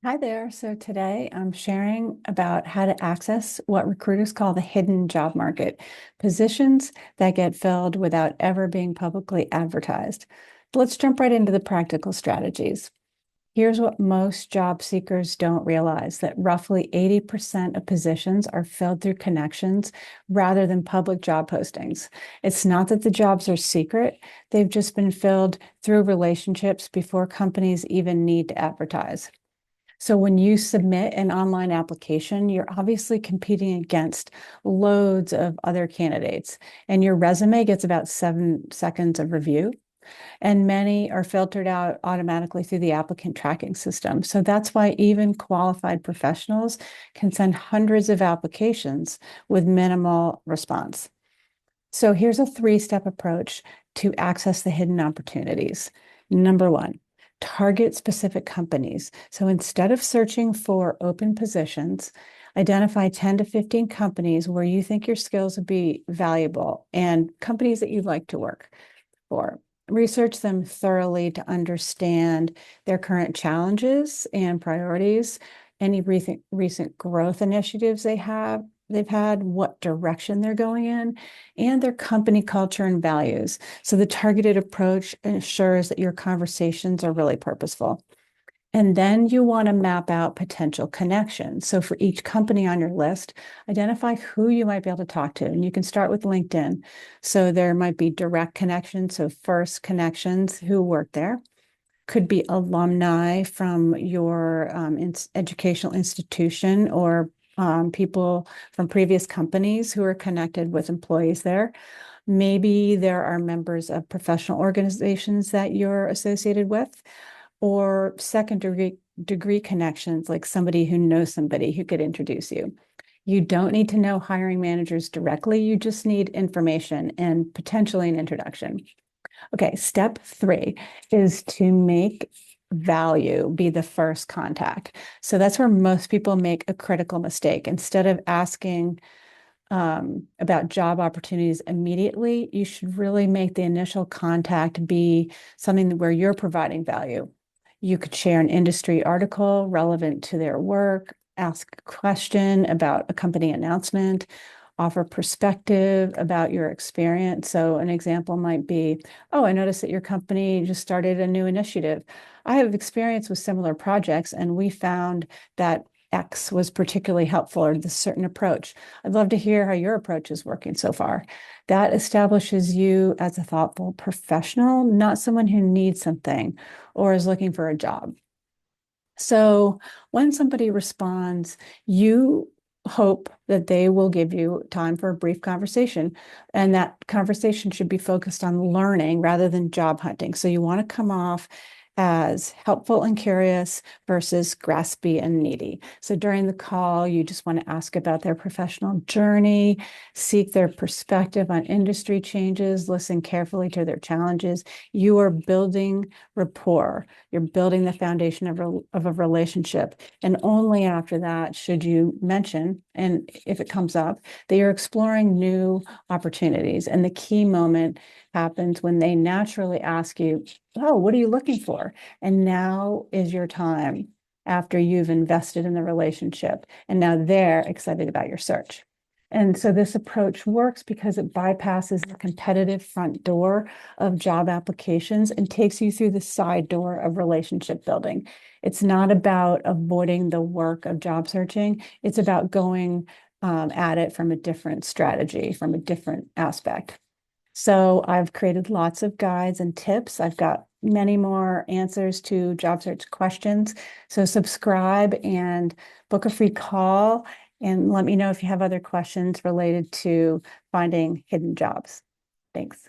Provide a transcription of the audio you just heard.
Hi there. So today I'm sharing about how to access what recruiters call the hidden job market, positions that get filled without ever being publicly advertised. Let's jump right into the practical strategies. Here's what most job seekers don't realize, that roughly 80% of positions are filled through connections rather than public job postings. It's not that the jobs are secret, they've just been filled through relationships before companies even need to advertise. So when you submit an online application, you're obviously competing against loads of other candidates, and your resume gets about 7 seconds of review. And many are filtered out automatically through the applicant tracking system. So that's why even qualified professionals can send hundreds of applications with minimal response. So here's a 3-step approach to access the hidden opportunities. Number one, target specific companies. So instead of searching for open positions, identify 10 to 15 companies where you think your skills would be valuable and companies that you'd like to work for. Research them thoroughly to understand their current challenges and priorities, any recent growth initiatives they've had, what direction they're going in, and their company culture and values. So the targeted approach ensures that your conversations are really purposeful. And then you want to map out potential connections. So for each company on your list, identify who you might be able to talk to. And you can start with LinkedIn. So there might be direct connections, so first connections who work there. Could be alumni from your educational institution, or people from previous companies who are connected with employees there. Maybe there are members of professional organizations that you're associated with, or second degree connections, like somebody who knows somebody who could introduce you. You don't need to know hiring managers directly. You just need information and potentially an introduction. Okay, step 3 is to make value be the first contact. So that's where most people make a critical mistake. Instead of asking about job opportunities immediately, you should really make the initial contact be something where you're providing value. You could share an industry article relevant to their work, ask a question about a company announcement, offer perspective about your experience. So an example might be, oh, I noticed that your company just started a new initiative. I have experience with similar projects, and we found that X was particularly helpful, or this certain approach. I'd love to hear how your approach is working so far. That establishes you as a thoughtful professional, not someone who needs something or is looking for a job. So when somebody responds, you hope that they will give you time for a brief conversation. And that conversation should be focused on learning rather than job hunting. So you want to come off as helpful and curious versus graspy and needy. So during the call, you just want to ask about their professional journey, seek their perspective on industry changes, listen carefully to their challenges. You are building rapport. You're building the foundation of a relationship. And only after that should you mention, and if it comes up, that you're exploring new opportunities. And the key moment happens when they naturally ask you, oh, what are you looking for? And now is your time, after you've invested in the relationship. And now they're excited about your search. And so this approach works because it bypasses the competitive front door of job applications and takes you through the side door of relationship building. It's not about avoiding the work of job searching. It's about going at it from a different strategy, from a different aspect. So I've created lots of guides and tips. I've got many more answers to job search questions. So subscribe and book a free call, and let me know if you have other questions related to finding hidden jobs. Thanks.